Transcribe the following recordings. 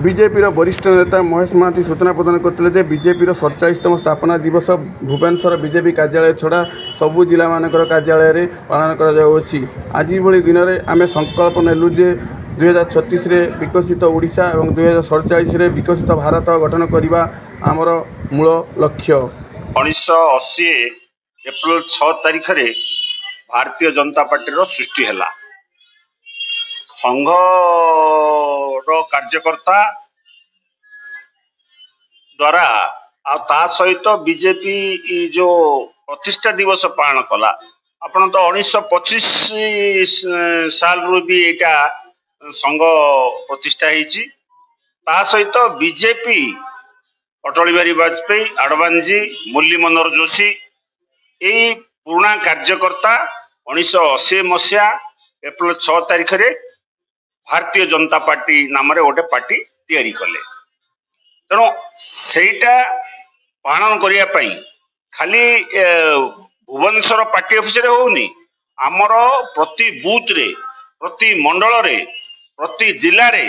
BJP वरिष्ठ नेता महेश महांती सूचना प्रदान करते बीजेपी 47तम स्थापना दिवस भुवनेश्वर बीजेपी कार्यालय छड़ा सबु जिला मानकर कार्यालय रे पालन कर आज भली दिन में आम संकल्प नेलु जे 2036 विकसित ओडिशा और 2047 विकसित भारत गठन करने आमर मूल लक्ष्य। 1980 एप्रिल 6 तारिख रे भारतीय जनता पार्टी सृष्टि है। संघ कार्यकर्ता द्वारा आ सहित बीजेपी जो प्रतिष्ठा दिवस पालन कला आपण तो 1925 साल रु भी एटा संघ प्रतिष्ठा होती। सहित बीजेपी अटल बिहारी वाजपेयी, आडवाणी, मुरली मनोहर जोशी यही पुराना कार्यकर्ता 1980 मसीहा एप्रिल 6 तारिख रे भारतीय जनता पार्टी नाम रे गोटे पार्टी तैयारी कले। तेणु सेटा पालन करने खाली भुवनेश्वर पार्टी ऑफिस रे होनी, आमर प्रति बूथ रे, प्रति मंडल रे, प्रति जिला रे,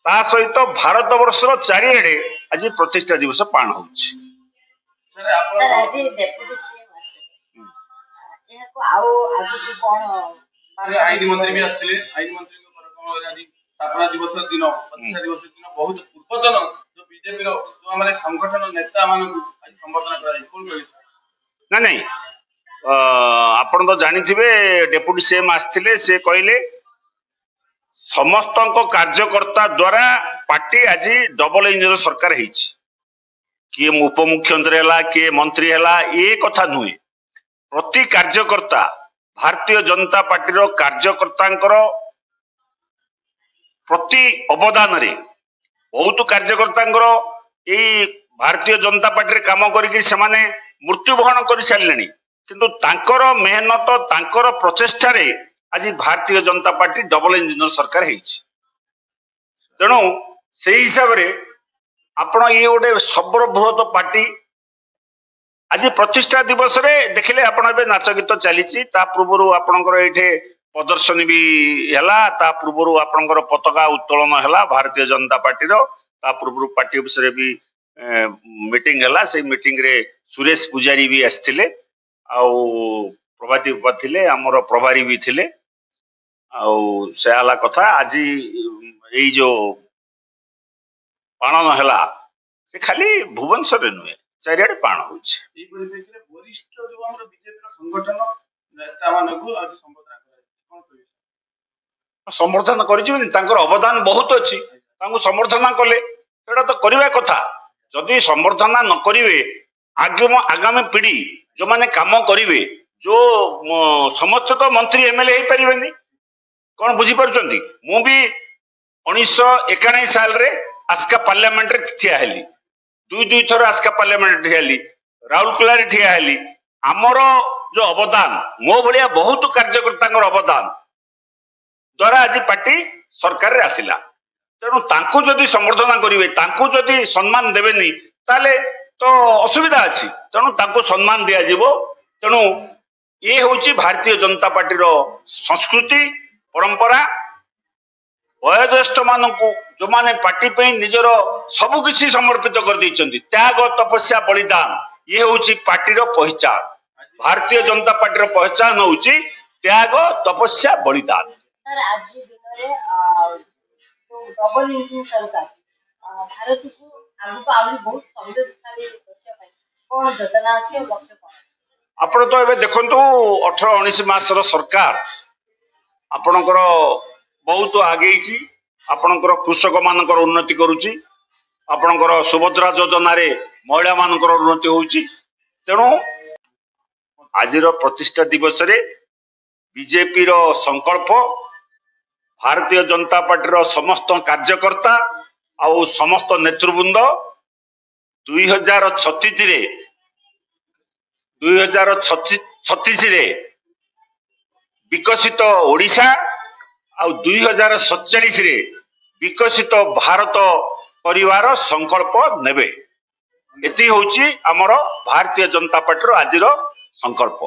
ता सहित भारत वर्षर चारिआडे आज प्रतिष्ठा दिवस पालन होछि। आईन मंत्री भी आसथिले, आईन मंत्री स्थापना दिवस दिन प्रतिष्ठा दिवस दिन बहुत पूर्वजन जो बीजेपी जो हमारे संगठन नेता मानक आज संबोधन कराई कोन कहि ना नहीं आपण तो जानिथिबे डेप्यूटी सीएम आसथिले, से कहले समस्त कार्यकर्ता द्वारा पार्टी आज डबल इंजन सरकार हेछि। किए उपमुख्यमंत्री है, किए मंत्री है, ये कथा नुहे। प्रति कार्यकर्ता भारतीय जनता पार्टी कार्यकर्ता प्रति अवदान रे बहुत कार्यकर्ता भारतीय जनता पार्टी काम करके मृत्युवरण कर सारे, किंतु तांकर मेहनत तांकर प्रचेष्टा रे आज Bharatiya Janata party double engine सरकार हेछि। तेणु से हिसाब रे आपण ये गोटे सर्वबृहत पार्टी आज प्रतिष्ठा दिवस रे देखिले आपण एबे नाच गीत चली पूर्व आपणकर एठे प्रदर्शनी भी हैला, ता पूर्व आपणकर पताका उत्तोलन हैला भारतीय जनता पार्टी रो, ता पूर्व पार्टी ऑफिस रे भी मीटिंग हैला। से मीटिंग रे सुरेश पुजारी भी आस्थिले, आउ प्रभाती थिले, हमर प्रभारी भी थिले, आउ से आला कथा आज एई जो पालन हैला से खाली भुवनेश्वर नुहे चारिआडे पालन होछि। एई परिप्रेक्षी रे वरिष्ठ जो हमर बीजेपी संगठन नेता मानकु आज संबोधन समर्थन कर अवदान बहुत अच्छी, समर्थन कले तो करवा कथा। जदि समर्थन न करेंगे आगामी पीढ़ी जो माने काम करेंगे, जो समस्त तो मंत्री एमएलए हो पारे कौन बुझीपार। मु भी 1991 साल रे आस्का पार्लियामेंट रे ठिया हेली, दुई थर आस्का पार्लियामेंट ठिया हेली, राउरकेला रे ठिया हेली। आमर जो अवदान मो भलिया बहुत कार्यकर्ता अवदान द्वारा आज पार्टी सरकार रे आसिला। तेणु तांकु जदि समर्थन करेंगे, तांकु जदि सम्मान देवेनी ताले तो असुविधा अच्छी। तेणु तांकु सम्मान दिया जिवो। तेणु ये होची भारतीय जनता पार्टी रो संस्कृति परंपरा। वयोज्येष्ठ मानकु जो माने पार्टी पे निजर सबु किछि समर्पित कर दैछन्ति, त्याग तपस्या बलिदान, ये होची पार्टी रो पहचान। भारतीय जनता पार्टी रो पहचान होची त्याग तपस्या बलिदान। सर आज दिन रे तो डबल इंजन सरकार भारत को आगु आउरी बहुत समृद्धशाली रक्षा पाई कोन योजना अछि और लक्ष्य कोन? आपण तो एबे देखंतु 18-19 मासर सरकार आपणकर बहुत आगे छी। आपणकर कृषक मानकर उन्नति करूची, आपणकर सुभद्रा योजना रे महिला मानकर उन्नति होउची। तेणु आजिर प्रतिष्ठा दिवस रे बीजेपी रो संकल्प भारतीय जनता पार्टी रो समस्त कार्यकर्ता आउ समस्त नेतृवृंद 2036 रे विकसित ओडिशा आउ 2047 रे विकसित भारत परिवार संकल्प नेबे। एति होची हमर भारतीय जनता पार्टी रो आजिर संकल्प।